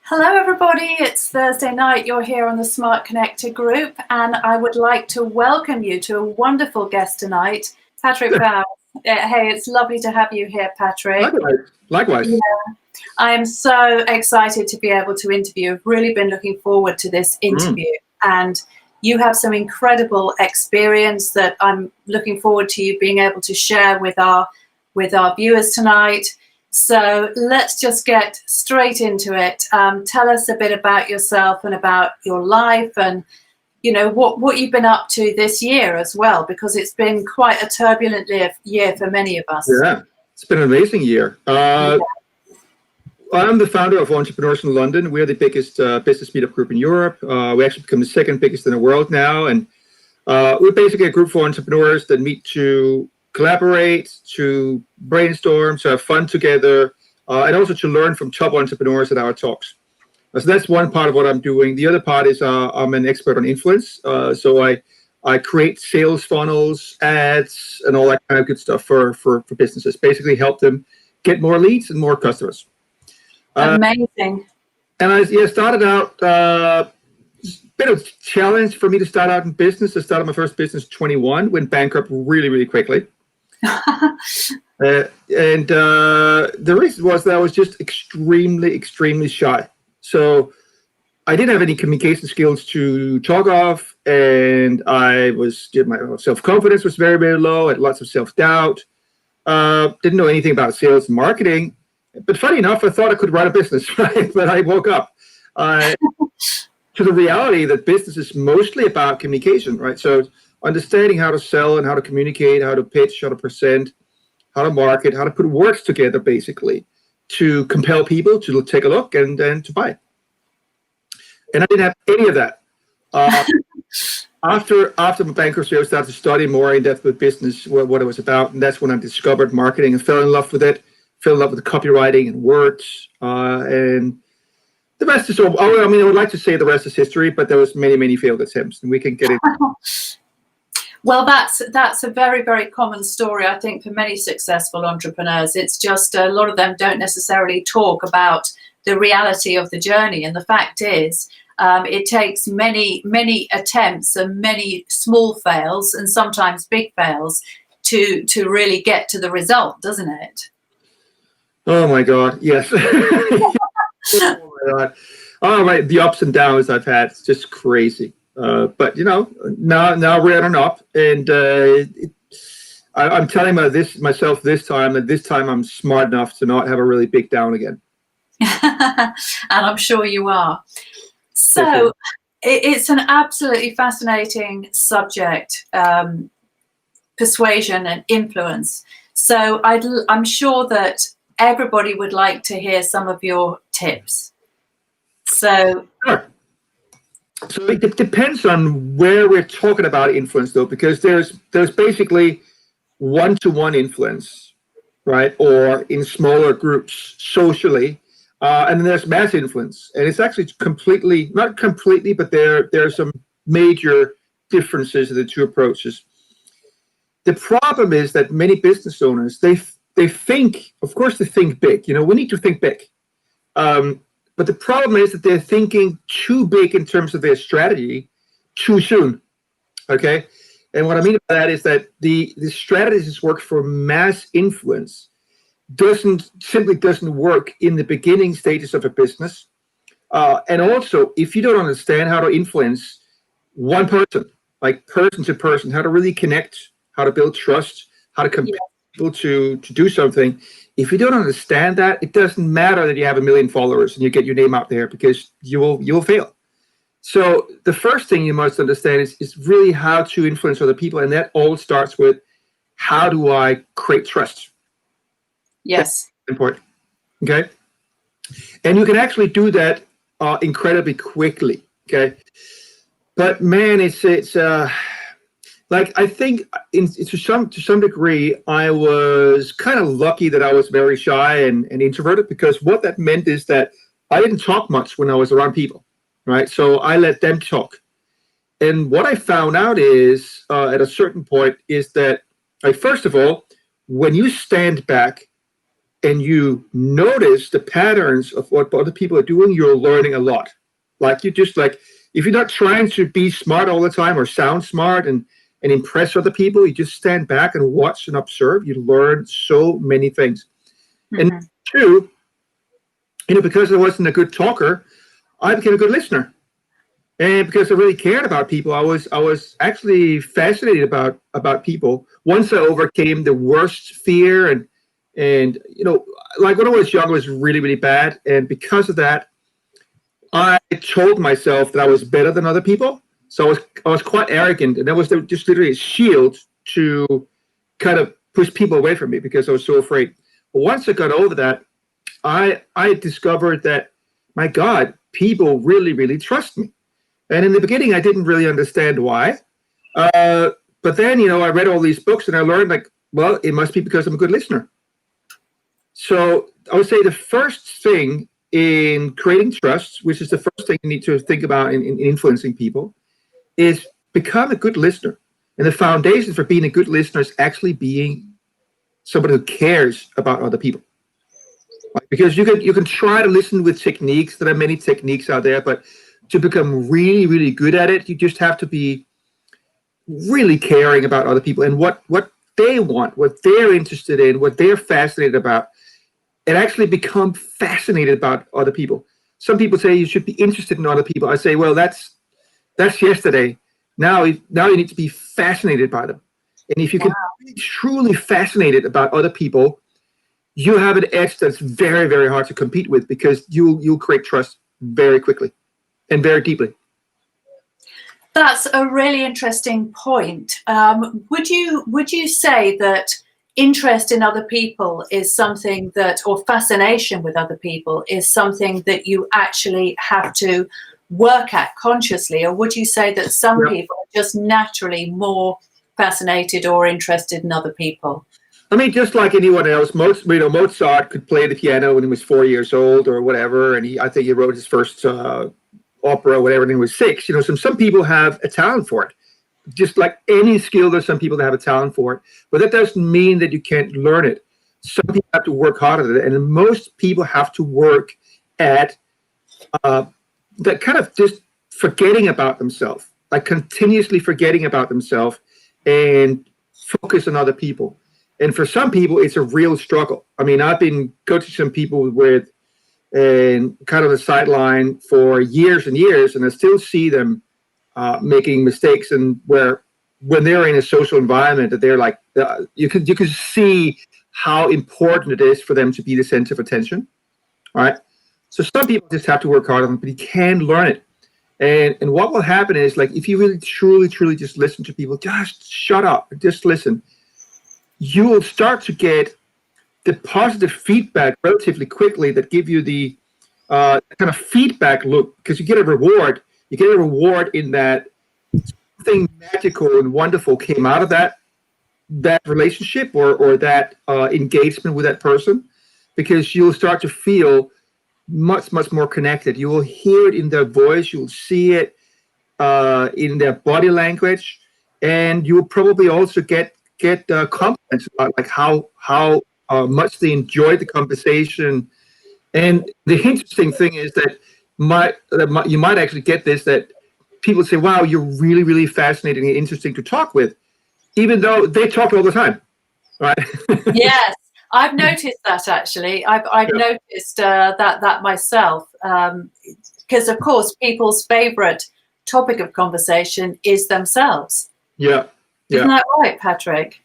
Hello everybody, it's Thursday night. You're here on the Smart Connector group, and I would like to welcome you to a wonderful guest tonight, Patrick Bowers. Hey, it's lovely to have you here, Patrick. Likewise. Yeah, I am so excited to be able to interview. I've really been looking forward to this interview, and you have some incredible experience that I'm looking forward to you being able to share with our viewers tonight. So let's just get straight into it. Tell us a bit about yourself and about your life, and what you've been up to this year as well, because it's been quite a turbulent year for many of us. Yeah, it's been an amazing year. I'm the founder of Entrepreneurs in London. We're the biggest business meetup group in Europe. We actually become the second biggest in the world now, and we're basically a group for entrepreneurs that meet to collaborate, to brainstorm, to have fun together, and also to learn from top entrepreneurs at our talks. So that's one part of what I'm doing. The other part is I'm an expert on influence. So I create sales funnels, ads, and all that kind of good stuff for businesses. Basically help them get more leads and more customers. Amazing. And I started out, bit of challenge for me to start out in business. I started my first business at 21, went bankrupt really, really quickly. The reason was that I was just extremely shy. So I didn't have any communication skills to talk of, and my self-confidence was very, very low. I had lots of self-doubt. Didn't know anything about sales and marketing. But funny enough, I thought I could run a business, right? But I woke up to the reality that business is mostly about communication, right? So understanding how to sell and how to communicate, how to pitch, how to present, how to market, how to put words together, basically, to compel people to take a look and to buy. And I didn't have any of that. After my bankruptcy, I started to study more in depth with business, what it was about, and that's when I discovered marketing and fell in love with it. Fell in love with the copywriting and words, and the rest is all. I would like to say the rest is history, but there was many failed attempts, and we can get it. Well, that's a very, very common story, I think, for many successful entrepreneurs. It's just a lot of them don't necessarily talk about the reality of the journey, and the fact is, it takes many attempts and many small fails and sometimes big fails to really get to the result, doesn't it? Oh my God, yes. Oh my God. All right, the ups and downs I've had, it's just crazy. But now we're on up, and I'm telling myself this time that this time I'm smart enough to not have a really big down again. And I'm sure you are. So it's an absolutely fascinating subject, persuasion and influence. So I'm sure that everybody would like to hear some of your tips. So sure. So it depends on where we're talking about influence, though, because there's basically one-to-one influence, right, or in smaller groups socially, and then there's mass influence, and it's actually not completely, but there are some major differences in the two approaches. The problem is that many business owners they think, of course, they think big. We need to think big. But the problem is that they're thinking too big in terms of their strategy too soon. Okay? And what I mean by that is that the strategies work for mass influence simply doesn't work in the beginning stages of a business. And also, if you don't understand how to influence one person, like person to person, how to really connect, how to build trust, how to compel people to do something. If you don't understand that, it doesn't matter that you have 1 million followers and you get your name out there, because you will fail. So the first thing you must understand is really how to influence other people, and that all starts with, how do I create trust? Yes. That's important. Okay, and you can actually do that incredibly quickly. Okay, but man, it's like, I think to some degree, I was kind of lucky that I was very shy and introverted, because what that meant is that I didn't talk much when I was around people, right? So I let them talk. And what I found out is, at a certain point, is that, first of all, when you stand back and you notice the patterns of what other people are doing, you're learning a lot. Like you just like, if you're not trying to be smart all the time or sound smart and impress other people, you just stand back and watch and observe. You learn so many things. And two, because I wasn't a good talker, I became a good listener. And because I really cared about people, I was actually fascinated about people. Once I overcame the worst fear and like when I was young, I was really, really bad. And because of that, I told myself that I was better than other people. So I was quite arrogant, and that was just literally a shield to kind of push people away from me because I was so afraid. But once I got over that, I discovered that, my God, people really, really trust me. And in the beginning, I didn't really understand why. But then, I read all these books and I learned, like, well, it must be because I'm a good listener. So I would say the first thing in creating trust, which is the first thing you need to think about in influencing people, is become a good listener. And the foundation for being a good listener is actually being somebody who cares about other people. Because you can try to listen with techniques. There are many techniques out there, but to become really, really good at it, you just have to be really caring about other people and what they want, what they're interested in, what they're fascinated about, and actually become fascinated about other people. Some people say you should be interested in other people. I say, well, that's yesterday. Now you need to be fascinated by them. And if you can be truly fascinated about other people, you have an edge that's very, very hard to compete with, because you'll create trust very quickly and very deeply. That's a really interesting point. Would you say that interest in other people is something that, or fascination with other people is something that you actually have to work at consciously, or would you say that some people are just naturally more fascinated or interested in other people? I mean, just like anyone else, Mozart could play the piano when he was 4 years old or whatever, and I think he wrote his first opera or whatever when he was 6. Some people have a talent for it. Just like any skill, there's some people that have a talent for it, but that doesn't mean that you can't learn it. Some people have to work hard at it, and most people have to work at that kind of just forgetting about themselves, like continuously forgetting about themselves and focus on other people. And for some people, it's a real struggle. I mean, I've been coaching some people with and kind of the sideline for years and years, and I still see them making mistakes, and when they're in a social environment that they're like, you can see how important it is for them to be the center of attention, right? So some people just have to work hard on it, but you can learn it. And what will happen is, like, if you really truly just listen to people, just shut up, just listen, you will start to get the positive feedback relatively quickly that give you the kind of feedback loop, because you get a reward. You get a reward in that something magical and wonderful came out of that relationship or that engagement with that person, because you'll start to feel much more connected. You will hear it in their voice. You'll see it in their body language, and you will probably also get compliments about like how much they enjoyed the conversation. And the interesting thing is that you might actually get this, that people say, wow, you're really, really fascinating and interesting to talk with, even though they talk all the time, right? Yes, I've noticed that actually. I've noticed that myself, because of course people's favorite topic of conversation is themselves. Yeah. Isn't that right, Patrick?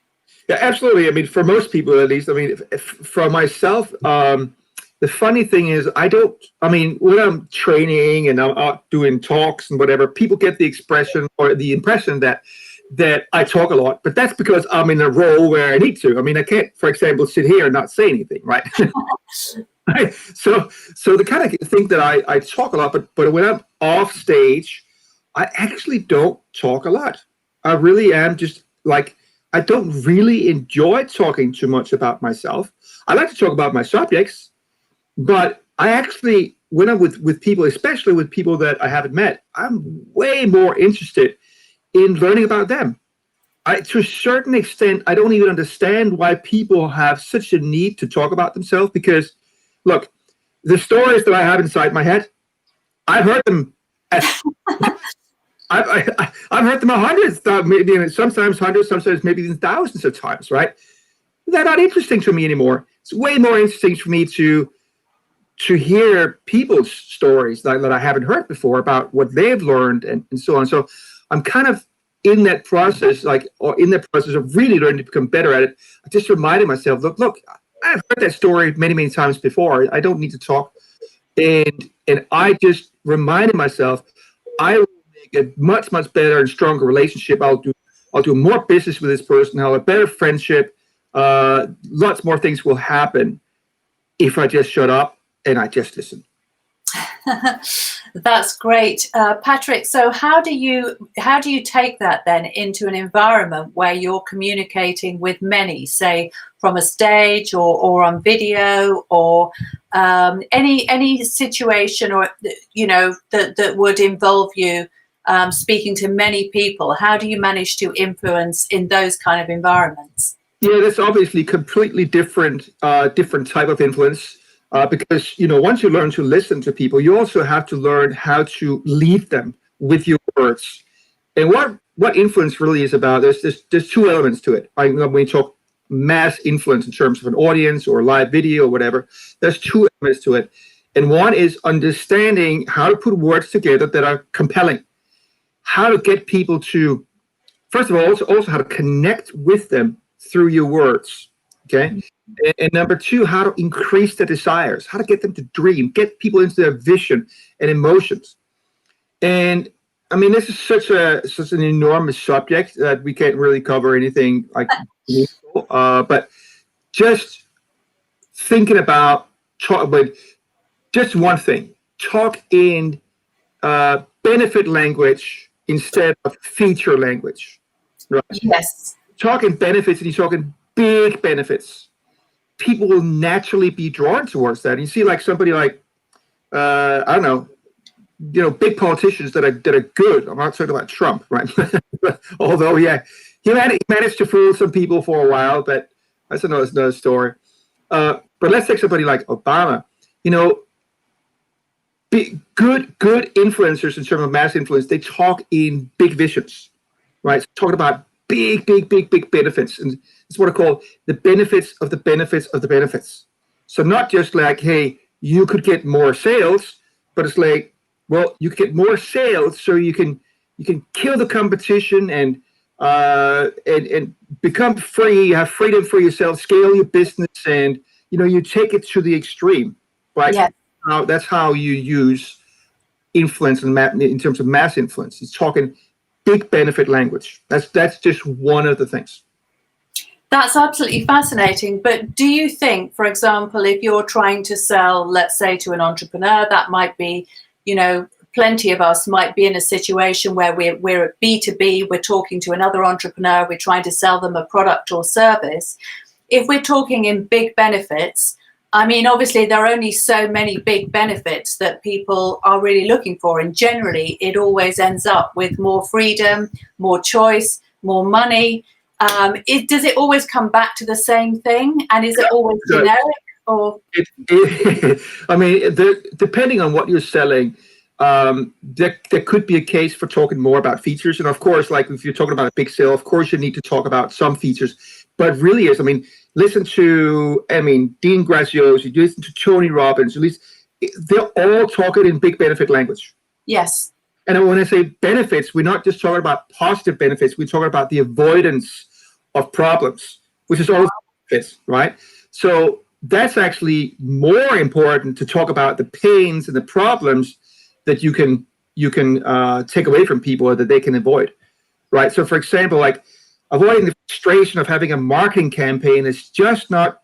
Yeah, absolutely. I mean, for most people, at least. I mean, for myself, the funny thing is, when I'm training and I'm out doing talks and whatever, people get the expression or the impression that I talk a lot, but that's because I'm in a role where I need to. I mean, I can't, for example, sit here and not say anything, right? Right? So the kind of think that I talk a lot, but when I'm off stage, I actually don't talk a lot. I really am just like, I don't really enjoy talking too much about myself. I like to talk about my subjects, but I actually, when I'm with people, especially with people that I haven't met, I'm way more interested in learning about them. To a certain extent, I don't even understand why people have such a need to talk about themselves. Because, look, the stories that I have inside my head, I've heard them. I've heard them hundreds, maybe sometimes hundreds, sometimes maybe even thousands of times. Right? They're not interesting to me anymore. It's way more interesting for me to hear people's stories that I haven't heard before about what they've learned and so on. So I'm kind of in that process, or in that process of really learning to become better at it. I just reminded myself, look, I've heard that story many, many times before. I don't need to talk. And I just reminded myself, I will make a much, much better and stronger relationship. I'll do more business with this person. I'll have a better friendship. Lots more things will happen if I just shut up and I just listen. That's great, Patrick. So how do you take that then into an environment where you're communicating with many, say from a stage or on video, or any situation, or that would involve you speaking to many people? How do you manage to influence in those kind of environments? Yeah, that's obviously completely different type of influence. Because once you learn to listen to people, you also have to learn how to lead them with your words. And what influence really is about, there's two elements to it. When you talk mass influence in terms of an audience or live video or whatever, there's two elements to it. And one is understanding how to put words together that are compelling, how to get people to, first of all, also how to connect with them through your words. Okay. And number two, how to increase their desires, how to get them to dream, get people into their vision and emotions. And I mean, this is such an enormous subject that we can't really cover anything like, but just thinking about just one thing, talk in benefit language instead of feature language. Right? Yes. Talking benefits, and you're talking big benefits. People will naturally be drawn towards that. And you see, like somebody like I don't know, big politicians that are good. I'm not talking about Trump, right? Although, yeah, he managed to fool some people for a while, but that's another story. But let's take somebody like Obama. Good influencers in terms of mass influence. They talk in big visions, right? So talking about big benefits, and it's what I call the benefits of the benefits of the benefits. So not just like, hey, you could get more sales, but it's like, well, you could get more sales so you can kill the competition and become free, have freedom for yourself, scale your business, and you take it to the extreme, right? Yes. That's how you use influence in terms of mass influence. It's talking big benefit language. That's just one of the things. That's absolutely fascinating. But do you think, for example, if you're trying to sell, let's say, to an entrepreneur, that might be, plenty of us might be in a situation where we're at B2B, we're talking to another entrepreneur, we're trying to sell them a product or service. If we're talking in big benefits, I mean, obviously, there are only so many big benefits that people are really looking for. And generally, it always ends up with more freedom, more choice, more money. Does it always come back to the same thing? And is it always generic? Or I mean, depending on what you're selling, there could be a case for talking more about features. And of course, like if you're talking about a big sale, of course, you need to talk about some features. But really is, I mean, listen to, Dean Graziosi, you listen to Tony Robbins, at least they're all talking in big benefit language. Yes. And when I say benefits, we're not just talking about positive benefits, we're talking about the avoidance of problems, which is all benefits, right? So that's actually more important to talk about the pains and the problems that you can take away from people or that they can avoid, right? So for example, like avoiding the frustration of having a marketing campaign that's just not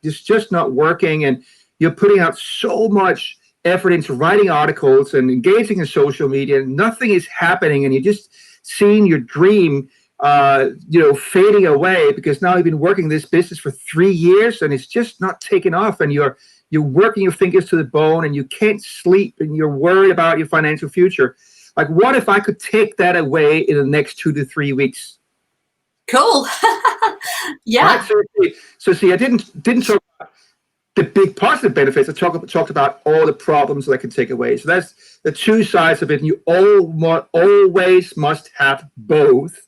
working, and you're putting out so much effort into writing articles and engaging in social media, and nothing is happening, and you're just seeing your dream fading away because now you've been working this business for 3 years and it's just not taking off, and you're working your fingers to the bone and you can't sleep and you're worried about your financial future. Like, what if I could take that away in the next 2 to 3 weeks? Cool. Yeah. Right? So see, I didn't talk about the big positive benefits. I talked about all the problems that I can take away. So that's the two sides of it. And you always must have both.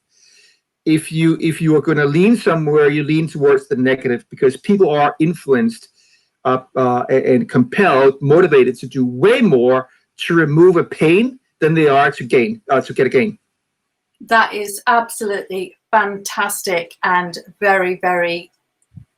If you are going to lean somewhere, you lean towards the negative, because people are influenced and compelled, motivated to do way more to remove a pain than they are to get a gain. That is absolutely fantastic and very, very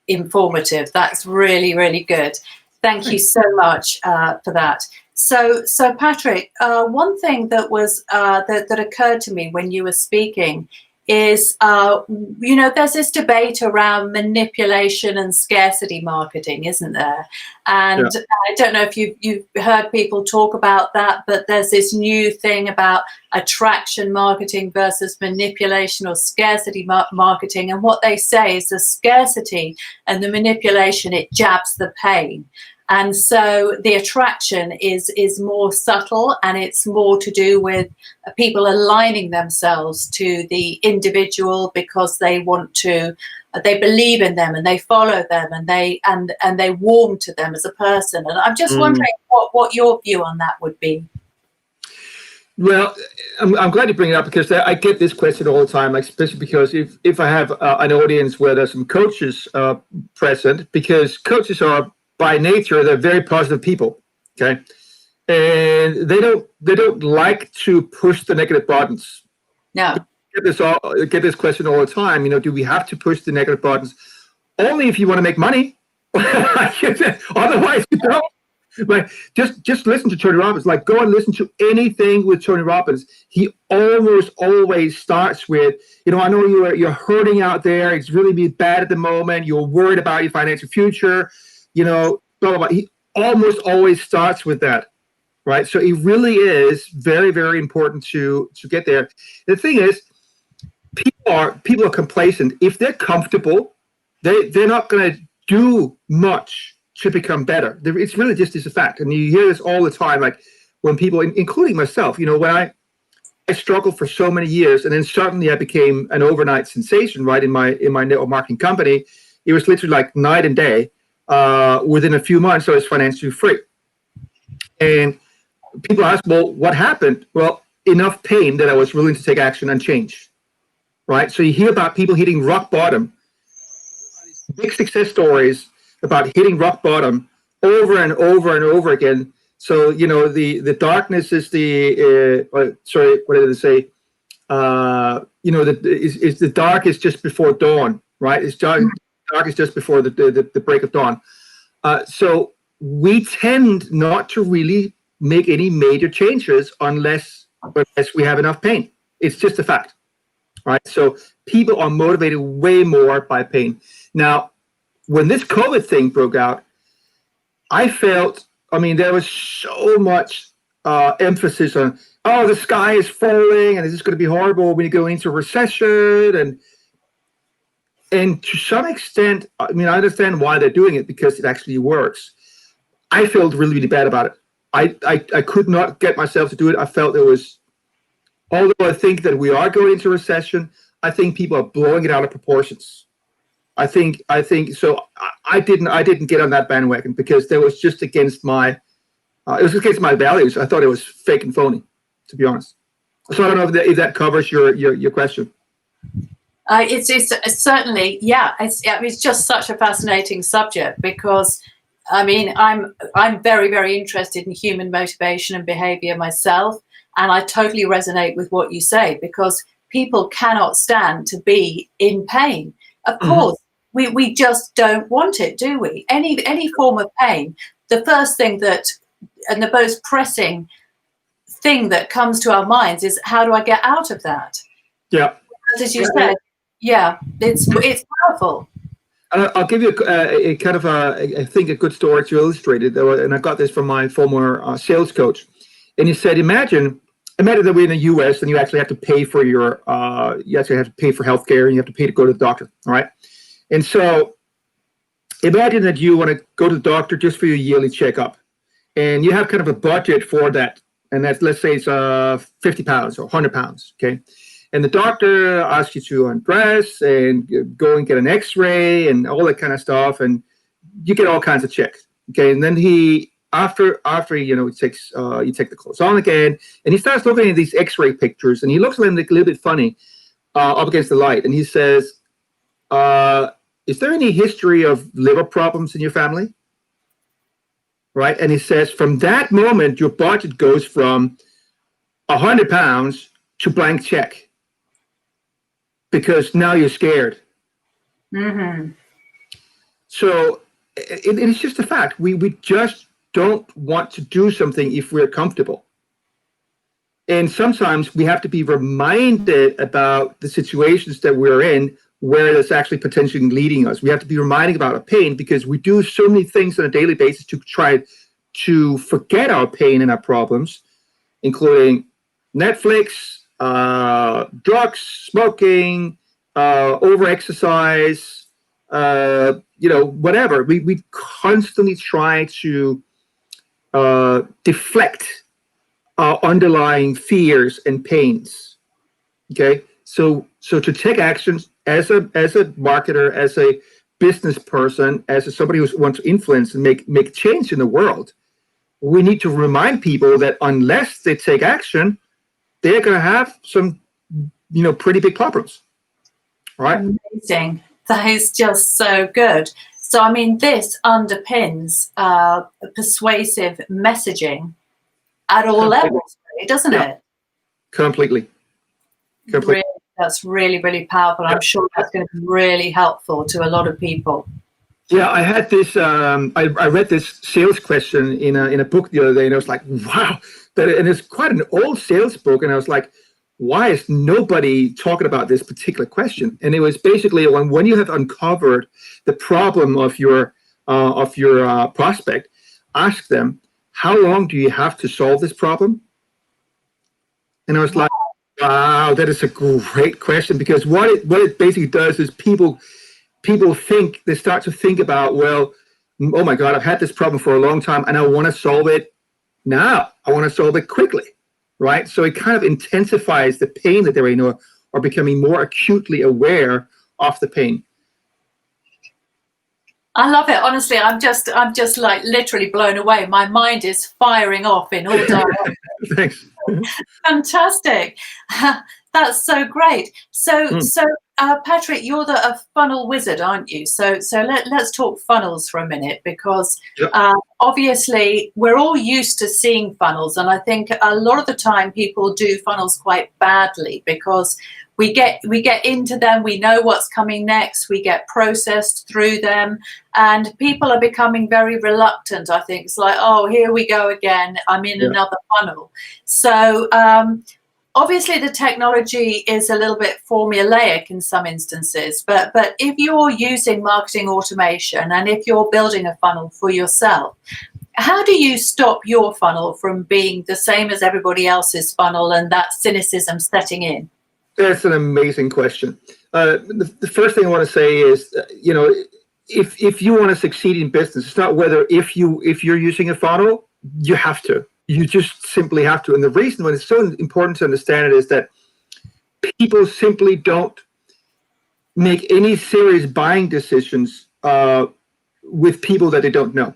informative. That's really, really good. Thank you so much for that. So Patrick, one thing that was that occurred to me when you were speaking is, there's this debate around manipulation and scarcity marketing, isn't there? And yeah. I don't know if you've heard people talk about that, but there's this new thing about attraction marketing versus manipulation or scarcity marketing. And what they say is the scarcity and the manipulation, it jabs the pain. And so the attraction is more subtle, and it's more to do with people aligning themselves to the individual because they want to, they believe in them and they follow them and they warm to them as a person. And I'm just wondering what your view on that would be. Well, I'm glad you bring it up, because I get this question all the time, like, especially because if I have an audience where there's some coaches present, because coaches are, by nature, they're very positive people, okay, and they don't like to push the negative buttons. No. Get this question all the time. Do we have to push the negative buttons? Only if you want to make money. Otherwise, you don't. Like, just listen to Tony Robbins. Like, go and listen to anything with Tony Robbins. He almost always starts with, I know you're hurting out there. It's really bad at the moment. You're worried about your financial future. Blah, blah, blah. He almost always starts with that, right? So it really is very, very important to get there. The thing is, people are complacent. If they're comfortable, they're not going to do much to become better. It's really just a fact. And you hear this all the time, like when people, including myself, when I struggled for so many years, and then suddenly I became an overnight sensation, right, in my network marketing company. It was literally like night and day. Within a few months, I was financially free. And people ask, well, what happened? Well, enough pain that I was willing to take action and change, right? So you hear about people hitting rock bottom, big success stories about hitting rock bottom over and over and over again. So, the darkness is what did it say? The dark is just before dawn, right? It's dark is just before the break of dawn. So we tend not to really make any major changes unless we have enough pain. It's just a fact, right? So people are motivated way more by pain. Now, when this COVID thing broke out, I felt, there was so much emphasis on, the sky is falling and this is going to be horrible. We're going into a recession. And to some extent, I understand why they're doing it, because it actually works. I felt really, really bad about it. I could not get myself to do it. I felt although I think that we are going into a recession, I think people are blowing it out of proportions. I think so. I didn't get on that bandwagon, because it was just against my values. I thought it was fake and phony, to be honest. So I don't know if that covers your question. It's certainly, yeah. It's just such a fascinating subject, because I'm very, very interested in human motivation and behavior myself, and I totally resonate with what you say, because people cannot stand to be in pain. Of course, we just don't want it, do we? Any form of pain. The first thing and the most pressing thing that comes to our minds is, how do I get out of that? Yeah. As you said, yeah, it's powerful. I'll give you a kind of I think a good story to illustrate it, and I got this from my former sales coach. And he said, imagine that we're in the U.S. and you actually have to pay for healthcare, and you have to pay to go to the doctor. All right. And so imagine that you want to go to the doctor just for your yearly checkup, and you have kind of a budget for that. And that's, let's say it's 50 pounds or 100 pounds. Okay. And the doctor asks you to undress and go and get an x-ray and all that kind of stuff. And you get all kinds of checks. Okay. And then after he takes, you take the clothes on again, and he starts looking at these x-ray pictures, and he looks at them like a little bit funny up against the light. And he says, is there any history of liver problems in your family? Right. And he says, from that moment, your budget goes from 100 pounds to blank check, because now you're scared. Mm-hmm. So it's just a fact. We just don't want to do something if we're comfortable. And sometimes we have to be reminded about the situations that we're in where it's actually potentially leading us. We have to be reminded about our pain, because we do so many things on a daily basis to try to forget our pain and our problems, including Netflix, drugs, smoking, over-exercise, whatever. We constantly try to deflect our underlying fears and pains. Okay, so to take actions as a marketer, as a business person, as somebody who wants to influence and make change in the world, we need to remind people that unless they take action, they're going to have some, pretty big problems. Right? Amazing. That is just so good. So, I mean, this underpins persuasive messaging at all levels, doesn't it? Completely. Really, that's really, really powerful. I'm sure that's going to be really helpful to a lot of people. Yeah, I had this. I read this sales question in a book the other day, and I was like, wow. And it's quite an old sales book, and I was like, why is nobody talking about this particular question? And it was basically when you have uncovered the problem of your prospect, ask them, how long do you have to solve this problem? And I was like, wow, that is a great question, because what it basically does is people think, they start to think about, well, oh my God, I've had this problem for a long time and I want to solve it now. I want to solve it quickly, right? So it kind of intensifies the pain that they're in, or becoming more acutely aware of the pain. I love it. Honestly, I'm just like literally blown away. My mind is firing off in all directions. Thanks. Fantastic. That's so great. So Patrick, you're a funnel wizard, aren't you? So let's talk funnels for a minute, because obviously we're all used to seeing funnels, and I think a lot of the time people do funnels quite badly, because we get into them, we know what's coming next, we get processed through them, and people are becoming very reluctant. I think it's like, oh, here we go again, I'm in another funnel. So obviously the technology is a little bit formulaic in some instances, but if you're using marketing automation and if you're building a funnel for yourself, how do you stop your funnel from being the same as everybody else's funnel and that cynicism setting in? That's an amazing question. The first thing I want to say is, if you want to succeed in business, it's not whether if you're using a funnel, you have to. You just simply have to. And the reason why it's so important to understand it is that people simply don't make any serious buying decisions with people that they don't know.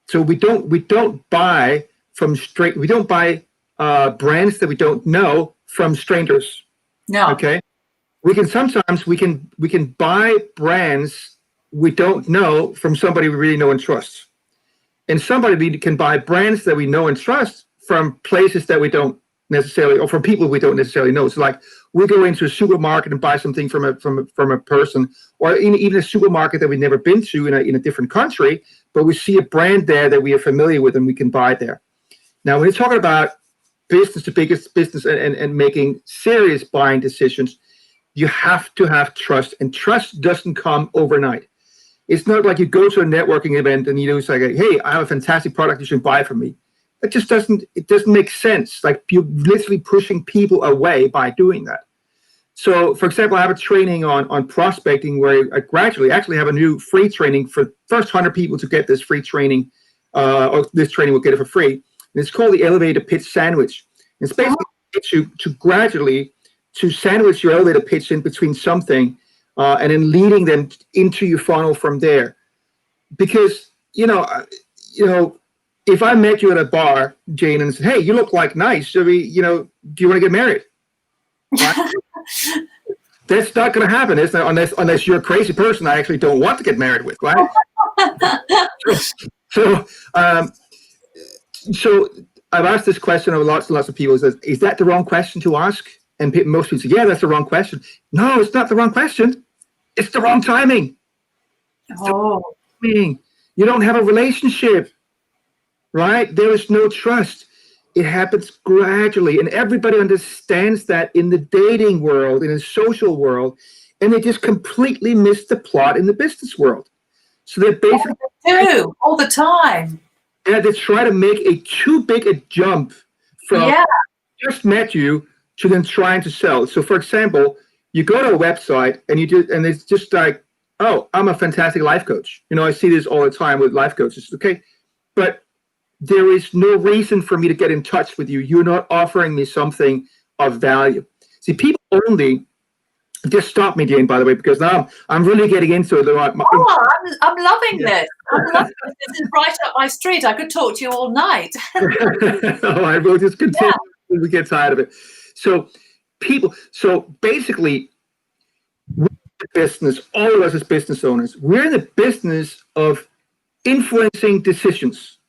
So we don't buy brands that we don't know from strangers. No. Okay. We can buy brands we don't know from somebody we really know and trust. And somebody can buy brands that we know and trust from places that we don't necessarily, or from people we don't necessarily know. So like we go into a supermarket and buy something from a person, or even a supermarket that we've never been to in a different country, but we see a brand there that we are familiar with and we can buy there. Now, when you're talking about business to biggest business and making serious buying decisions, you have to have trust, and trust doesn't come overnight. It's not like you go to a networking event and it's like, hey, I have a fantastic product, you should buy from me. It doesn't make sense. Like, you're literally pushing people away by doing that. So, for example, I have a training on prospecting where I gradually actually have a new free training for first 100 people to get this free training, or this training will get it for free. And it's called the elevator pitch sandwich. It's basically to gradually to sandwich your elevator pitch in between something, and then leading them into your funnel from there. Because if I met you at a bar, Jane, and said, "Hey, you look like nice. Do you want to get married?" Right? That's not going to happen, isn't it? Unless you're a crazy person I actually don't want to get married with, right? So I've asked this question of lots and lots of people. Says, is that the wrong question to ask? And most people say, yeah, that's the wrong question. No, it's not the wrong question. It's the wrong timing. You don't have a relationship, right? There is no trust. It happens gradually, and everybody understands that in the dating world, in the social world, and they just completely miss the plot in the business world. So they're basically all the time. Yeah, they try to make too big a jump from just met you to then trying to sell. So, for example, you go to a website and and it's just like, oh, I'm a fantastic life coach. I see this all the time with life coaches. Okay, but there is no reason for me to get in touch with you. You're not offering me something of value. See, people only just stop me, Jane, by the way, because now I'm really getting into it. I'm loving this. I'm loving this. This is right up my street. I could talk to you all night. All right, we'll just continue when we get tired of it. So basically, we're in the business, all of us as business owners, we're in the business of influencing decisions,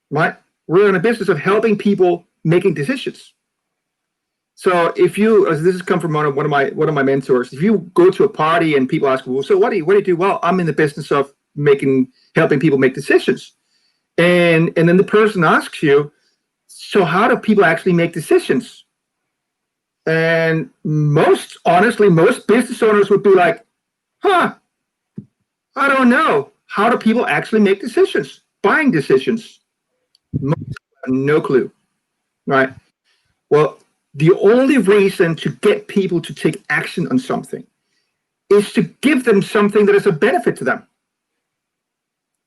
right? We're in the business of helping people making decisions. So if this has come from one of my mentors, if you go to a party and people ask, well, so what do you do? Well, I'm in the business of helping people make decisions. And then the person asks you, so how do people actually make decisions? And most business owners would be like, I don't know. How do people actually make decisions? Buying decisions. No clue, right? Well, the only reason to get people to take action on something is to give them something that is a benefit to them.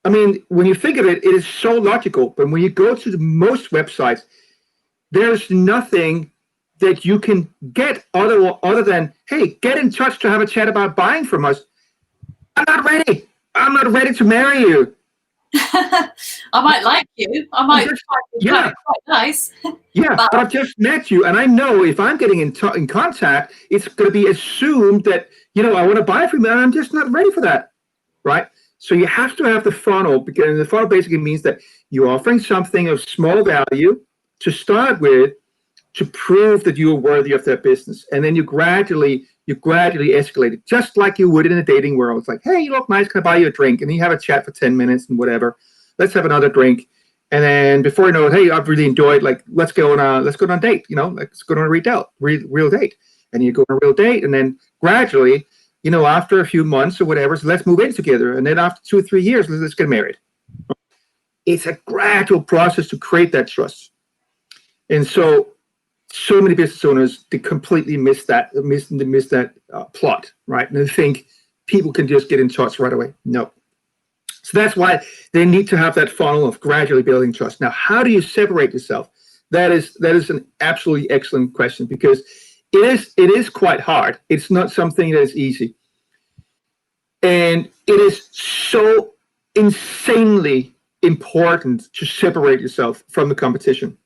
I mean, when you think of it, it is so logical. But when you go to most websites, there's nothing that you can get other than, hey, get in touch to have a chat about buying from us. I'm not ready. I'm not ready to marry you. I might like you. I might find you quite nice. Yeah, but I've just met you, and I know if I'm getting in contact, it's going to be assumed that, I want to buy from you, and I'm just not ready for that, right? So you have to have the funnel, because the funnel basically means that you're offering something of small value to start with to prove that you are worthy of that business. And then you gradually escalate it, just like you would in a dating world. It's like, hey, you look nice, can I buy you a drink? And you have a chat for 10 minutes and whatever. Let's have another drink. And then before you know it, hey, I've really enjoyed, let's go on a date, let's go on a real date. And you go on a real date, and then gradually, after a few months or whatever, so let's move in together. And then after 2 or 3 years, let's get married. It's a gradual process to create that trust. And so many business owners, they completely miss that plot, right? And they think people can just get in touch right away. No. So that's why they need to have that funnel of gradually building trust. Now, how do you separate yourself? That is an absolutely excellent question, because it is quite hard. It's not something that is easy. And it is so insanely important to separate yourself from the competition.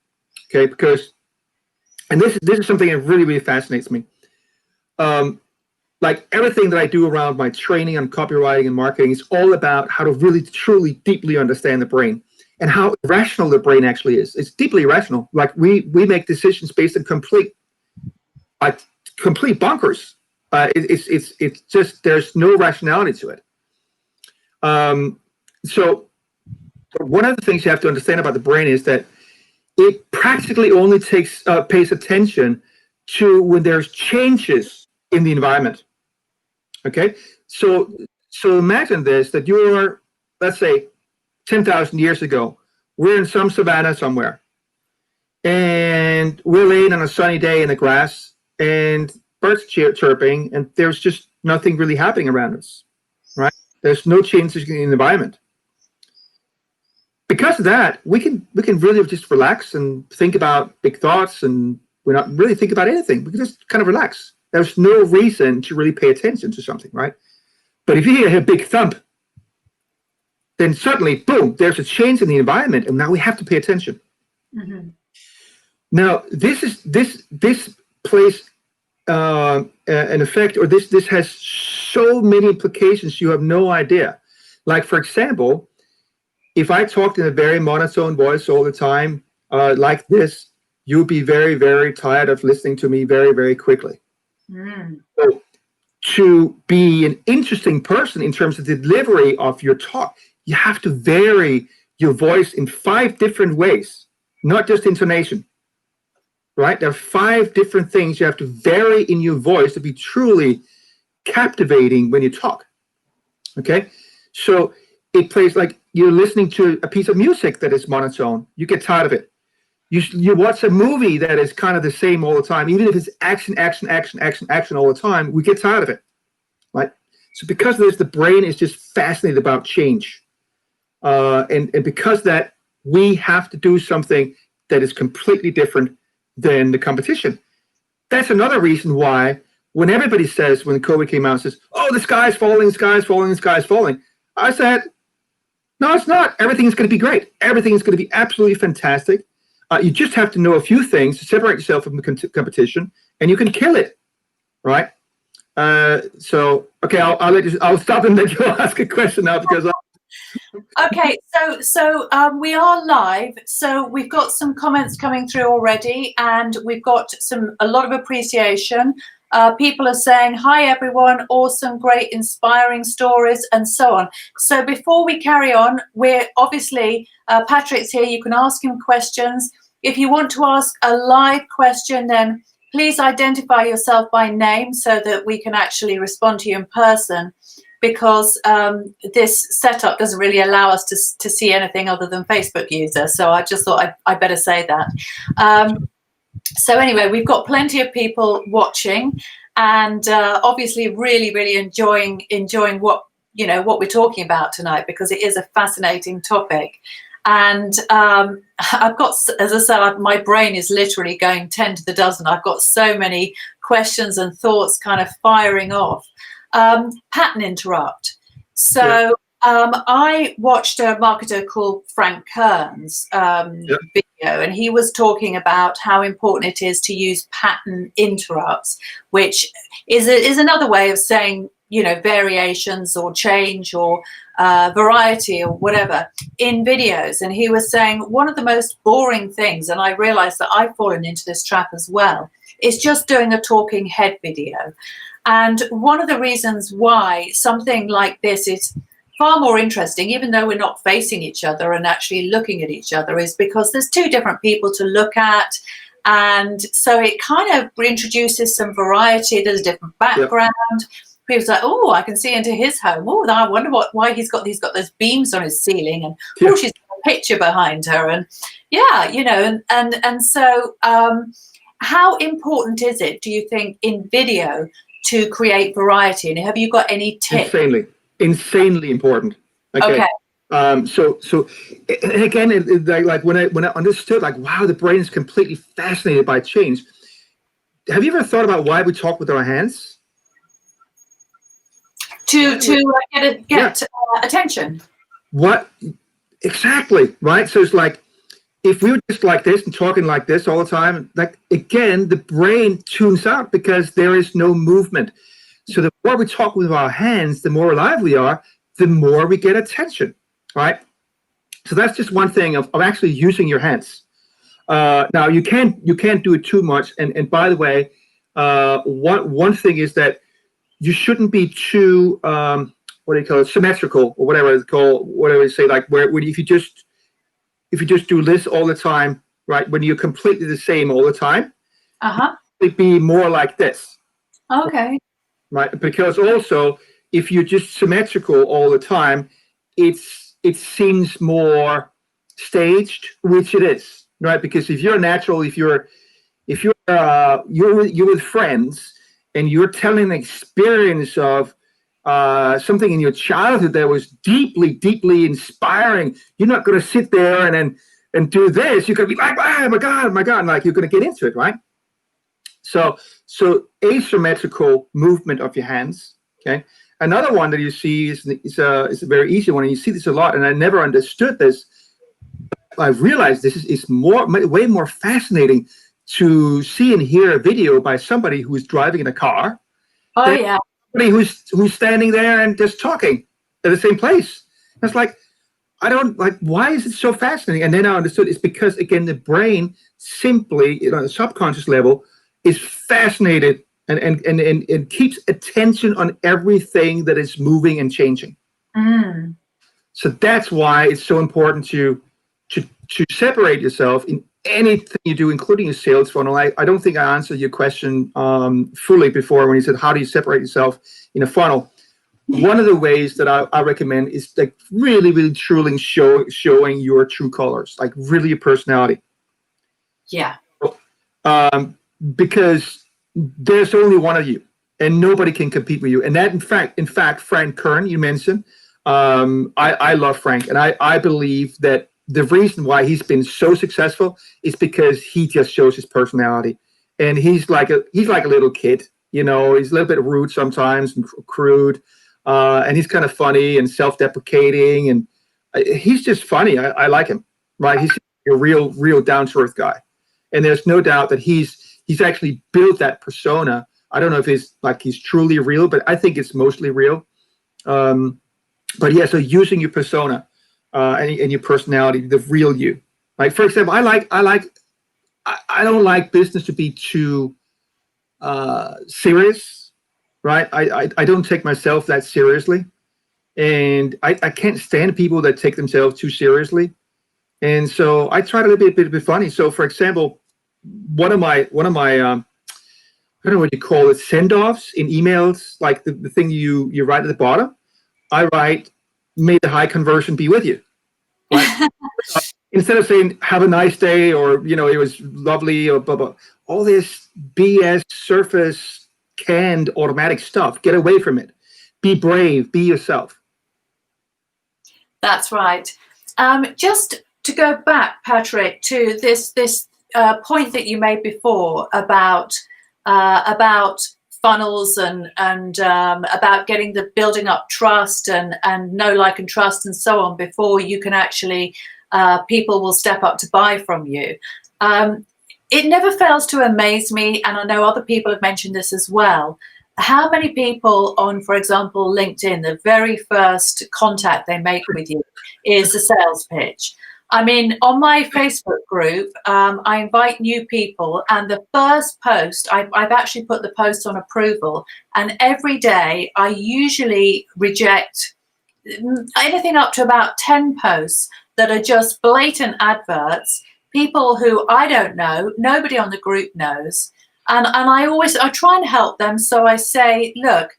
Okay, because, and this is something that really, really fascinates me. Like everything that I do around my training on copywriting and marketing is all about how to really, truly, deeply understand the brain and how irrational the brain actually is. It's deeply irrational. Like we make decisions based on complete bonkers. It's just, there's no rationality to it. So one of the things you have to understand about the brain is that it practically only pays attention to when there's changes in the environment. Okay, so imagine this, that you're, let's say, 10,000 years ago, we're in some savannah somewhere, and we're laying on a sunny day in the grass, and birds chirping, and there's just nothing really happening around us, right? There's no changes in the environment. Because of that, we can really just relax and think about big thoughts, and we're not really think about anything. We can just kind of relax. There's no reason to really pay attention to something, right? But if you hear a big thump, then suddenly, boom, there's a change in the environment, and now we have to pay attention. Mm-hmm. Now, this plays an effect, or this has so many implications you have no idea. Like, for example, if I talked in a very monotone voice all the time, like this, you'll be very, very tired of listening to me very, very quickly. Mm. So to be an interesting person in terms of the delivery of your talk, you have to vary your voice in 5 different ways, not just intonation, right? There are 5 different things you have to vary in your voice to be truly captivating when you talk, okay? So it plays like you're listening to a piece of music that is monotone. You get tired of it. You watch a movie that is kind of the same all the time, even if it's action, action, action, action, action all the time, we get tired of it, right? So because of this, the brain is just fascinated about change. And because that, we have to do something that is completely different than the competition. That's another reason why when everybody says, when COVID came out, says, oh, the sky's falling, the sky's falling, the sky's falling. I said, no, it's not. Everything's going to be great. Everything is going to be absolutely fantastic. You just have to know a few things to separate yourself from the competition, and you can kill it, right? So, okay, I'll stop and let you ask a question now because. Okay, so we are live. So we've got some comments coming through already, and we've got a lot of appreciation. People are saying, hi everyone, awesome, great, inspiring stories, and so on. So before we carry on, we're obviously, Patrick's here, you can ask him questions. If you want to ask a live question, then please identify yourself by name so that we can actually respond to you in person, because this setup doesn't really allow us to see anything other than Facebook user. So I just thought I'd better say that. So anyway, we've got plenty of people watching, and obviously really, really enjoying what we're talking about tonight, because it is a fascinating topic. And I've got, as I said, my brain is literally going 10 to the dozen. I've got so many questions and thoughts kind of firing off. Pattern interrupt. So I watched a marketer called Frank Kern's video, and he was talking about how important it is to use pattern interrupts, which is another way of saying, variations or change or variety or whatever in videos. And he was saying one of the most boring things, and I realized that I've fallen into this trap as well, is just doing a talking head video. And one of the reasons why something like this is far more interesting, even though we're not facing each other and actually looking at each other, is because there's 2 different people to look at. And so it kind of introduces some variety. There's a different background. Yep. People say, oh, I can see into his home. Oh, I wonder why he's got those beams on his ceiling. And oh, she's got a picture behind her. And and so how important is it, do you think, in video to create variety? And have you got any tips? Insanely important. Okay. So again, like when I understood, like, wow, the brain is completely fascinated by change. Have you ever thought about why we talk with our hands? To get attention. What exactly? Right. So it's like, if we were just like this and talking like this all the time, like, again, the brain tunes out because there is no movement. So the more we talk with our hands, the more alive we are, the more we get attention, right? So that's just one thing of actually using your hands. Now you can't do it too much. And by the way, one thing is that you shouldn't be too what do you call it, symmetrical, or whatever it's called, whatever you say, like where if you just do this all the time, right? When you're completely the same all the time, it'd be more like this. Okay. Right, because also if you're just symmetrical all the time, it seems more staged, which it is, right? Because if you're natural, if you're with friends and you're telling an experience of something in your childhood that was deeply, deeply inspiring, you're not going to sit there and do this. You're going to be like, oh my God, like you're going to get into it, right? So asymmetrical movement of your hands. Okay. Another one that you see is a very easy one, and you see this a lot. And I never understood this. I've realized this is way more fascinating to see and hear a video by somebody who is driving in a car. Oh yeah. Somebody who's standing there and just talking at the same place. And it's like, I don't like, why is it so fascinating? And then I understood it's because, again, the brain simply, on a subconscious level, is fascinated and keeps attention on everything that is moving and changing. Mm. So that's why it's so important to separate yourself in anything you do, including your sales funnel. I don't think I answered your question fully before when you said, how do you separate yourself in a funnel? One of the ways that I recommend is like really, really truly showing your true colors, like really your personality. Yeah. Because there's only one of you and nobody can compete with you. And that, in fact, Frank Kern, you mentioned, I love Frank. And I believe that the reason why he's been so successful is because he just shows his personality. And he's like a little kid, he's a little bit rude sometimes and crude. And he's kind of funny and self-deprecating. And he's just funny. I like him, right? He's a real down-to-earth guy. And there's no doubt that he's actually built that persona. I don't know if he's truly real, but I think it's mostly real. But yeah, so using your persona and your personality, the real you. Like, for example, I don't like business to be too serious, right? I don't take myself that seriously, and I can't stand people that take themselves too seriously. And so I try to be a bit funny. So, for example, one of my I don't know what you call it, send-offs in emails, like the thing you write at the bottom. I write, "May the high conversion be with you." Right? Instead of saying "Have a nice day" or "It was lovely" or blah blah, all this BS surface canned automatic stuff. Get away from it. Be brave. Be yourself. That's right. Just to go back, Patrick, to this point that you made before about funnels and about building up trust and know, like, and trust and so on before you can actually people will step up to buy from you. It never fails to amaze me, and I know other people have mentioned this as well, how many people on, for example, LinkedIn, the very first contact they make with you is a sales pitch. I mean, on my Facebook group, I invite new people, and the first post, I've actually put the post on approval, and every day I usually reject anything up to about 10 posts that are just blatant adverts, people who I don't know, nobody on the group knows, and I try and help them. So I say, look,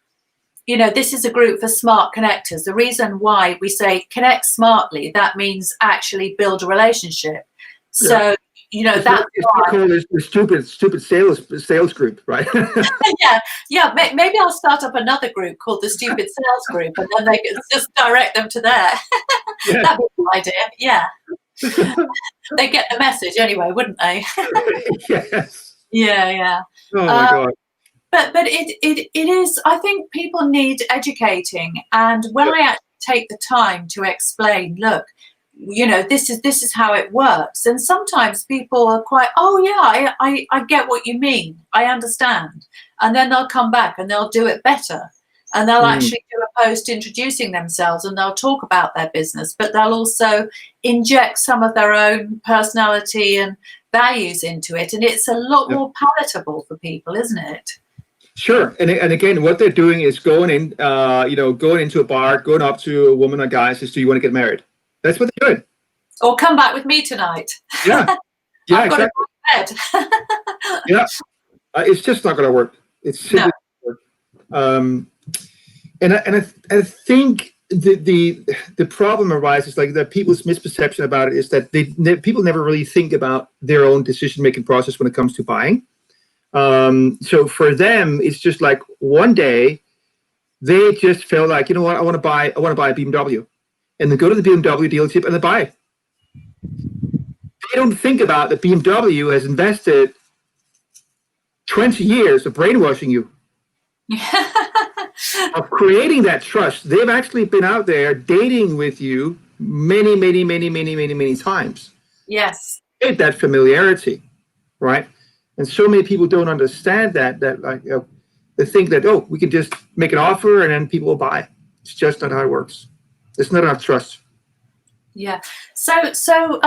this is a group for smart connectors. The reason why we say connect smartly, that means actually build a relationship. So, that's called the stupid sales group, right? yeah. Maybe I'll start up another group called the Stupid Sales Group, and then they can just direct them to there. Yeah. That'd be a good idea. Yeah. They get the message anyway, wouldn't they? Yes. Yeah. Oh my God. But it is, I think people need educating. And when I actually take the time to explain, look, this is how it works. And sometimes people are quite, oh yeah, I get what you mean. I understand. And then they'll come back and they'll do it better. And they'll actually do a post introducing themselves, and they'll talk about their business, but they'll also inject some of their own personality and values into it. And it's a lot more palatable for people, isn't it? Sure. And again, what they're doing is going into a bar, going up to a woman or guy and says, "Do you want to get married?" That's what they're doing. Or come back with me tonight. Yeah. Yeah, I've got to go to bed. Yeah. It's just not going to work. It's simply not going to work. And I think the problem arises, like, that people's misperception about it is that people never really think about their own decision-making process when it comes to buying. So for them, it's just like one day they just feel like, you know what, I want to buy a BMW, and they go to the BMW dealership and they buy it. They don't think about that BMW has invested 20 years of brainwashing you, of creating that trust. They've actually been out there dating with you many times. Yes. That familiarity, right? And so many people don't understand that like they think that, oh, we can just make an offer and then people will buy. It's just not how it works. There's not enough trust. Yeah. So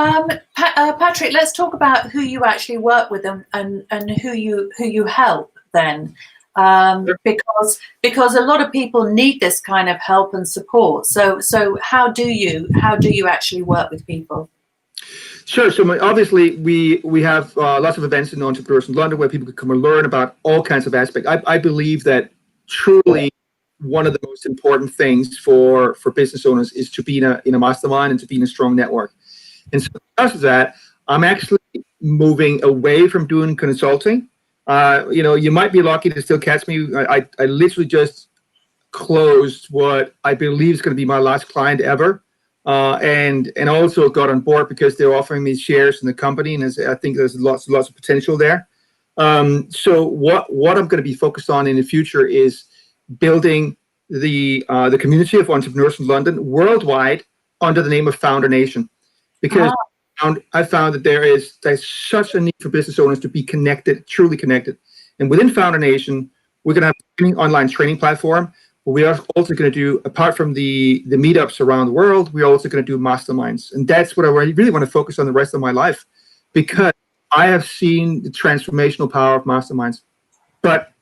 Patrick, let's talk about who you actually work with and who you help then, because a lot of people need this kind of help and support. So how do you actually work with people? Sure. So obviously we have lots of events in Entrepreneurs in London where people can come and learn about all kinds of aspects. I believe that truly one of the most important things for business owners is to be in a mastermind and to be in a strong network. And so because of that, I'm actually moving away from doing consulting. You might be lucky to still catch me. I literally just closed what I believe is going to be my last client ever. And also got on board because they're offering me shares in the company, and I think there's lots of potential there. So what I'm going to be focused on in the future is building the community of entrepreneurs in London worldwide under the name of Founder Nation, because I found that there's such a need for business owners to be connected, truly connected. And within Founder Nation, we're going to have an online training platform. We are also going to do, apart from the meetups around the world, we're also going to do masterminds. And that's what I really want to focus on the rest of my life, because I have seen the transformational power of masterminds. But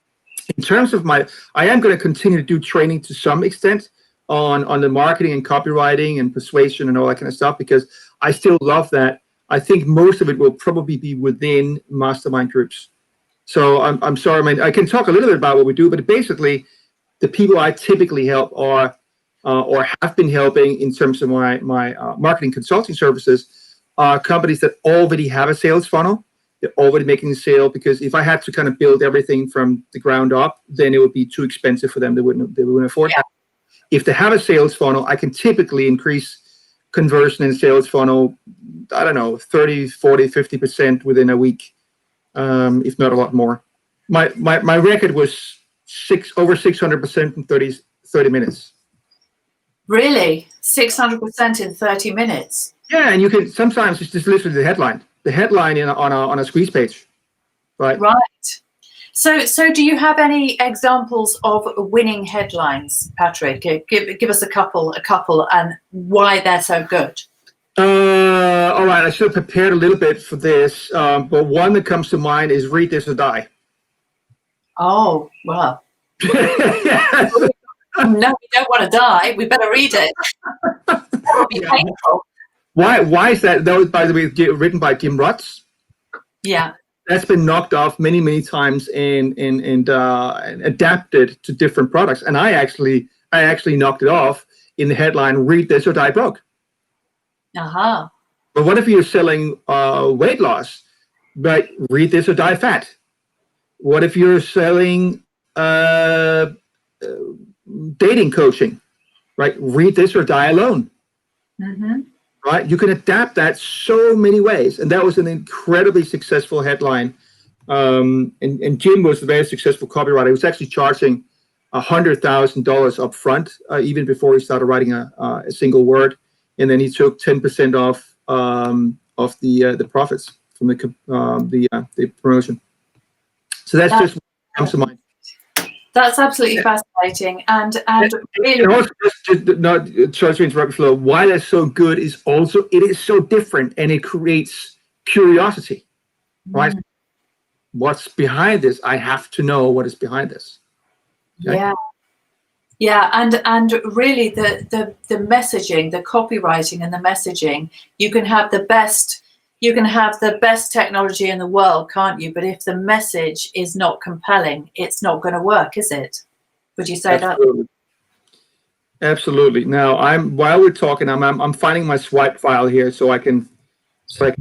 in terms of I am going to continue to do training to some extent on the marketing and copywriting and persuasion and all that kind of stuff, because I still love that. I think most of it will probably be within mastermind groups. So I'm sorry, I can talk a little bit about what we do, but basically, the people I typically help are, or have been helping in terms of my marketing consulting services, are companies that already have a sales funnel. They're already making a sale, because if I had to kind of build everything from the ground up, then it would be too expensive for them. They wouldn't afford that. If they have a sales funnel, I can typically increase conversion in sales funnel, I don't know, 30, 40, 50% within a week, if not a lot more. My record was over 600% in 30 minutes. Really? 600% in 30 minutes? Yeah, and you can sometimes it's just literally the headline on a squeeze page, right? Right. So do you have any examples of winning headlines, Patrick? Give us a couple, and why they're so good. All right, I should have prepared a little bit for this, but one that comes to mind is "Read This or Die." Oh, well. No, we don't want to die. We better read it. That would be painful. Why is that? That was, by the way, written by Jim Rutz. Yeah. That's been knocked off many times and adapted to different products. And I actually knocked it off in the headline, "Read This or Die Broke." Uh-huh. But what if you're selling weight loss, but read this or die fat? What if you're selling dating coaching, right? Read this or die alone. Mm-hmm. Right? You can adapt that so many ways. And that was an incredibly successful headline. And Jim was a very successful copywriter. He was actually charging $100,000 up front, even before he started writing a single word. And then he took 10% off of the profits from the promotion. So that's just what comes to mind. That's absolutely fascinating, and really. And also, sorry to interrupt, Flo. Why that's so good is also it is so different, and it creates curiosity, right? What's behind this? I have to know what is behind this. Okay? Yeah, and really the messaging, the copywriting, and the messaging. You can have the best technology in the world, can't you? But if the message is not compelling, it's not going to work, is it? Would you say that? Absolutely. Now, while we're talking, I'm finding my swipe file here so I can see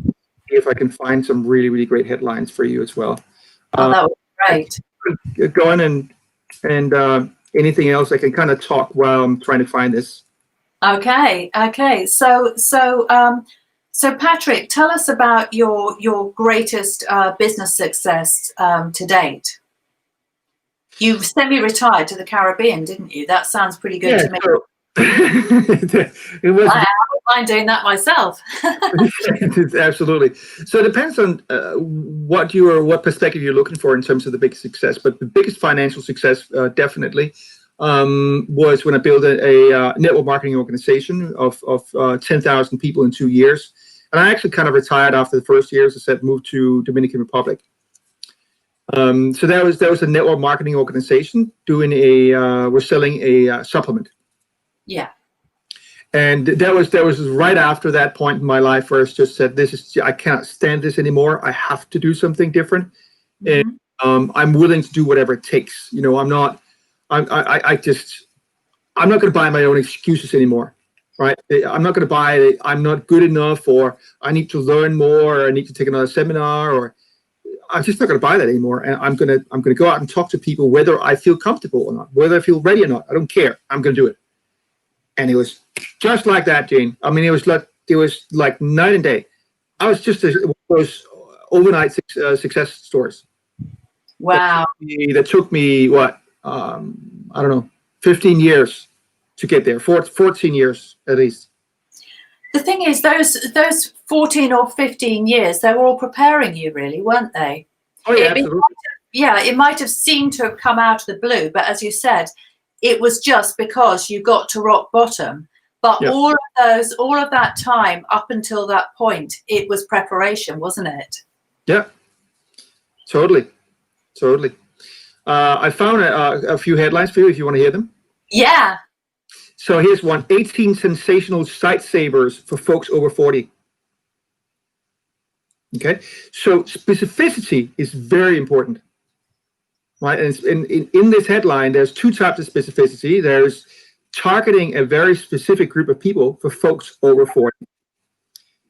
if I can find some really great headlines for you as well. Oh, that would be great. Go on and anything else I can kind of talk while I'm trying to find this. Okay. So Patrick, tell us about your greatest business success to date. You semi-retired to the Caribbean, didn't you? That sounds pretty good to me. So it was. I don't mind doing that myself. Absolutely. So it depends on what perspective you're looking for in terms of the biggest success. But the biggest financial success, definitely, was when I built a network marketing organization of 10,000 people in 2 years. And I actually kind of retired after the first year, as I said, moved to Dominican Republic. So that was a network marketing organization doing we're selling a supplement. Yeah. And that was right after that point in my life where I just said, I cannot stand this anymore. I have to do something different. Mm-hmm. And I'm willing to do whatever it takes. You know, I'm not going to buy my own excuses anymore. Right. I'm not going to buy I'm not good enough, or I need to learn more, or I need to take another seminar, or I'm just not going to buy that anymore. And I'm going to go out and talk to people, whether I feel comfortable or not, whether I feel ready or not. I don't care. I'm going to do it. And it was just like that, Jane. I mean, it was like night and day. I was just one of those overnight success stories. Wow. That took me what? I don't know, 15 years to get there. 14 years at least. The thing is, those 14 or 15 years, they were all preparing you, really, weren't they? Oh yeah, absolutely. It might have seemed to have come out of the blue, but as you said, it was just because you got to rock bottom. But Yeah. all of that time up until that point, it was preparation, wasn't it? Yeah, totally. I found a few headlines for you if you want to hear them. Yeah. So here's one: 18 sensational sight savers for folks over 40. Okay, so specificity is very important, right? And in this headline, there's two types of specificity. There's targeting a very specific group of people for folks over 40.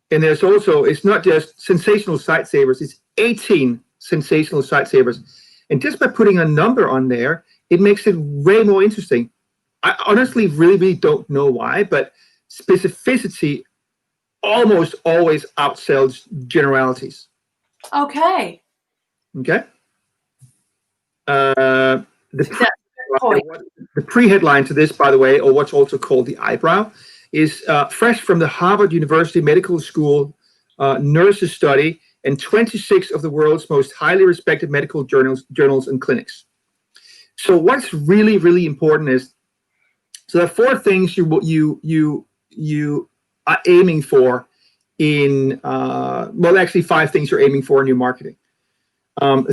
And there's also, it's not just sensational sight savers, it's 18 sensational sight savers. And just by putting a number on there, it makes it way more interesting. I honestly really don't know why, but specificity almost always outsells generalities. Okay. Okay. That's a good point. The pre-headline to this, by the way, or what's also called the eyebrow, is fresh from the Harvard University Medical School nurses study and 26 of the world's most highly respected medical journals and clinics. So what's really important is, so there are four things you are aiming for in actually five things you're aiming for in your marketing.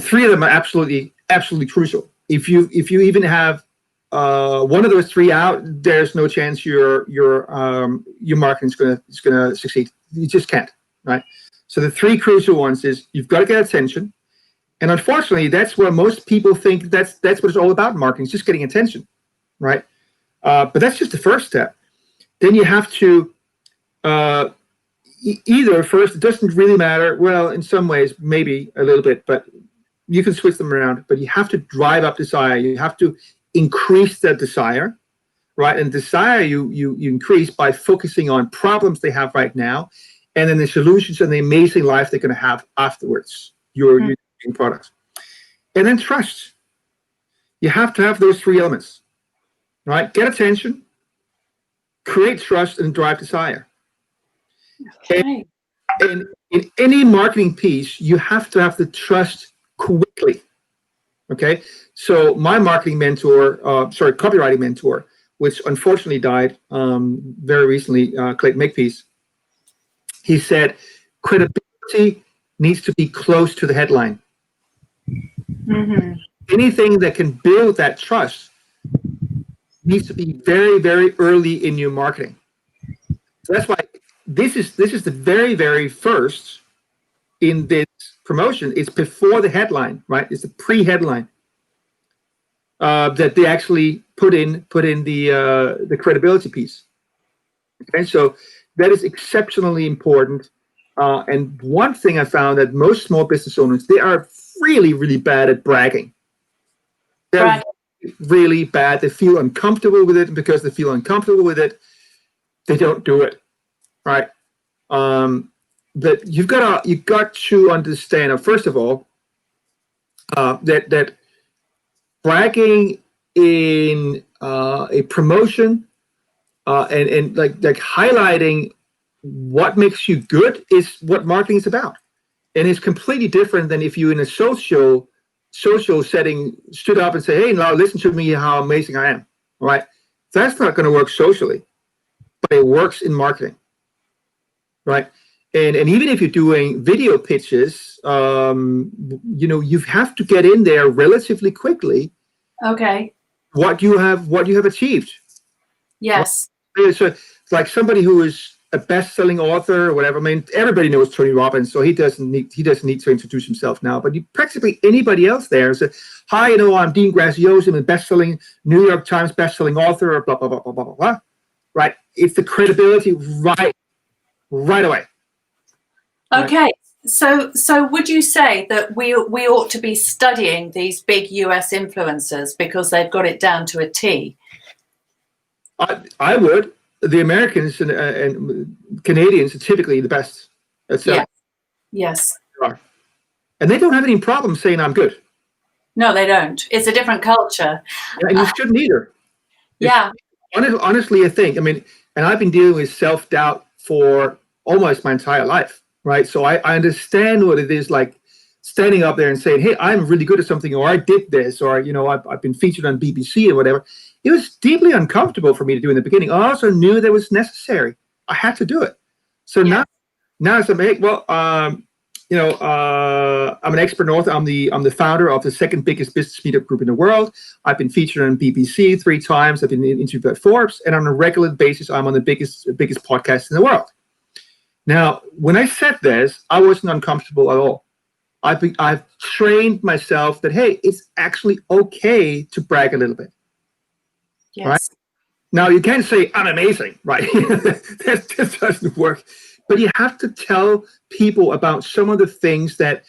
Three of them are absolutely crucial. If you even have one of those three out, there's no chance your marketing is gonna succeed. You just can't, right? So the three crucial ones is you've got to get attention, and unfortunately, that's where most people think that's what it's all about in marketing. It's just getting attention, right? But that's just the first step. Then you have to either first, it doesn't really matter. Well, in some ways, maybe a little bit, but you can switch them around. But you have to drive up desire. You have to increase that desire, right? And desire you increase by focusing on problems they have right now, and then the solutions and the amazing life they're going to have afterwards. Your products, and then trust. You have to have those three elements, right? Get attention, create trust, and drive desire. Okay. And in any marketing piece, you have to have the trust quickly. Okay, so my marketing mentor, copywriting mentor, which unfortunately died very recently, Clayton Makepeace, he said credibility needs to be close to the headline. Mm-hmm. Anything that can build that trust needs to be very early in your marketing. So that's why this is the very first in this promotion. It's before the headline, right? It's the pre-headline that they actually put in the credibility piece. Okay, so that is exceptionally important. And one thing I found that most small business owners, they are really bad at bragging. They're really bad. They feel uncomfortable with it, and because they feel uncomfortable with it, they don't do it, right? but you've got to understand, first of all, that bragging in a promotion and like highlighting what makes you good is what marketing is about, and it's completely different than if you in a social setting stood up and say, "Hey, now listen to me, how amazing I am." All right, that's not going to work socially, but it works in marketing, right? And even if you're doing video pitches, you have to get in there relatively quickly. Okay. What you have achieved. Yes. So it's like somebody who is a best-selling author or whatever. I mean, everybody knows Tony Robbins, so he doesn't need to introduce himself now. But practically anybody else there says, "Hi, I'm Dean Graziosi, I'm a best-selling New York Times best-selling author," or blah blah blah blah blah blah. Right? It's the credibility right away. Okay. Right. So would you say that we ought to be studying these big US influencers because they've got it down to a T? I would. The Americans and Canadians are typically the best at selling. Yes. They are. And they don't have any problem saying I'm good. No, they don't. It's a different culture. Yeah, and you shouldn't either. Yeah. Honestly, I think, and I've been dealing with self-doubt for almost my entire life, right? So I understand what it is like standing up there and saying, "Hey, I'm really good at something," or "I did this," or, I've been featured on BBC or whatever. It was deeply uncomfortable for me to do in the beginning. I also knew that it was necessary. I had to do it. So now it's like, hey, well, I'm an expert author. I'm the founder of the second biggest business meetup group in the world. I've been featured on BBC 3 times. I've been interviewed by Forbes, and on a regular basis, I'm on the biggest podcast in the world. Now, when I said this, I wasn't uncomfortable at all. I've trained myself that, hey, it's actually okay to brag a little bit. Yes. Right? Now, you can't say I'm amazing, right? That just doesn't work. But you have to tell people about some of the things that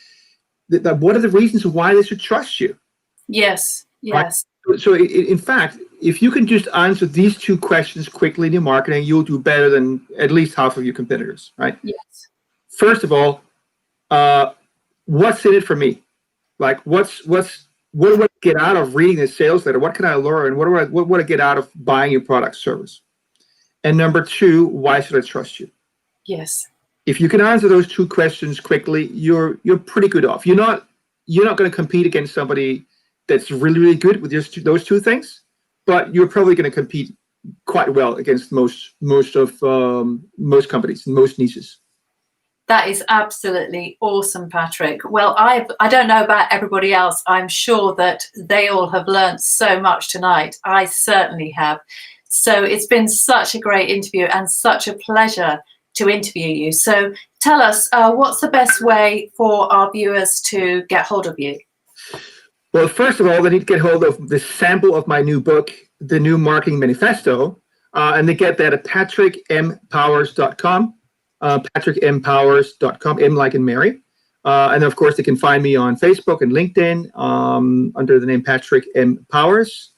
what are the reasons why they should trust you. Yes. Yes. Right? So in fact, if you can just answer these 2 questions quickly in your marketing, you'll do better than at least half of your competitors, right? Yes. First of all, what's in it for me? Like, what do I get out of reading the sales letter? What can I learn? What do I get out of buying your product service? And number 2, why should I trust you? Yes. If you can answer those 2 questions quickly, you're pretty good off. You're not going to compete against somebody that's really, really good with just those 2 things, but you're probably going to compete quite well against most companies and most niches. That is absolutely awesome, Patrick. Well, I don't know about everybody else. I'm sure that they all have learned so much tonight. I certainly have. So it's been such a great interview and such a pleasure to interview you. So tell us, what's the best way for our viewers to get hold of you? Well, first of all, they need to get hold of the sample of my new book, The New Marketing Manifesto, and they get that at patrickmpowers.com. patrickmpowers.com, M like in Mary. And of course, they can find me on Facebook and LinkedIn under the name Patrick M. Powers.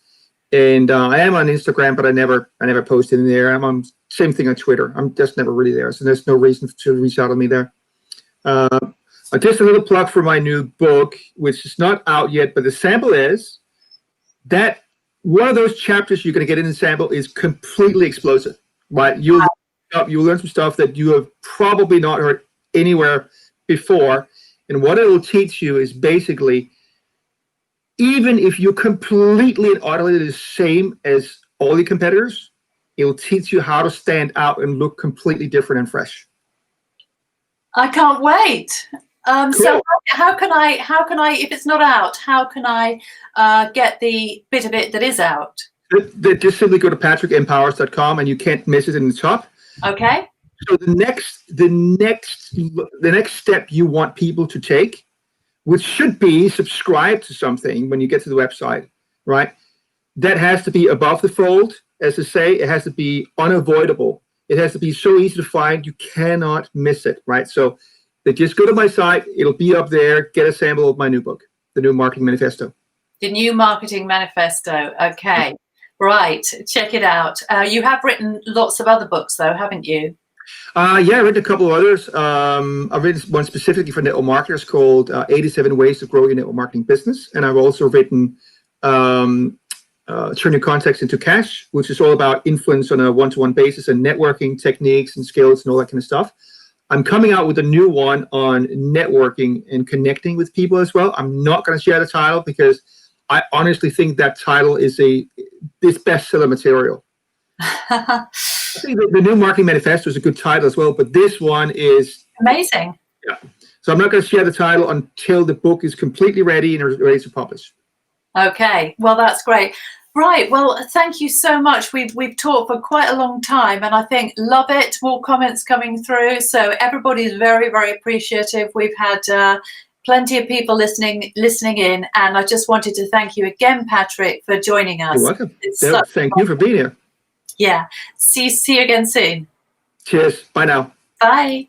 And I am on Instagram, but I never post in there. I'm on same thing on Twitter. I'm just never really there, so there's no reason to reach out to me there. Just a little plug for my new book, which is not out yet, but the sample is that one of those chapters you're going to get in the sample is completely explosive. Right? You'll learn some stuff that you have probably not heard anywhere before. And what it will teach you is basically, even if you're completely and utterly the same as all the competitors, it will teach you how to stand out and look completely different and fresh. I can't wait. Cool. So how can I, if it's not out, how can I get the bit of it that is out? Just simply go to patrickmpowers.com and you can't miss it in the top. Okay. So the next step you want people to take, which should be subscribe to something when you get to the website, right? That has to be above the fold, as I say. It has to be unavoidable. It has to be so easy to find, you cannot miss it, right? So they just go to my site. It'll be up there. Get a sample of my new book, The New Marketing Manifesto. The New Marketing Manifesto. Okay. Right. Check it out. You have written lots of other books, though, haven't you? Yeah, I read a couple of others. I've written one specifically for network marketers called 87 Ways to Grow Your Network Marketing Business. And I've also written Turn Your Contacts into Cash, which is all about influence on a one-to-one basis and networking techniques and skills and all that kind of stuff. I'm coming out with a new one on networking and connecting with people as well. I'm not going to share the title because I honestly think that title is this bestseller material. I think the new marketing manifesto is a good title as well, but this one is amazing. Yeah. So I'm not going to share the title until the book is completely ready and ready to publish. Okay. Well, that's great. Right. Well, thank you so much. We've talked for quite a long time, and I think love it. More comments coming through. So everybody is very, very appreciative. We've had plenty of people listening in, and I just wanted to thank you again, Patrick, for joining us. You're welcome. Thank you for being here. Yeah. See you again soon. Cheers. Bye now. Bye.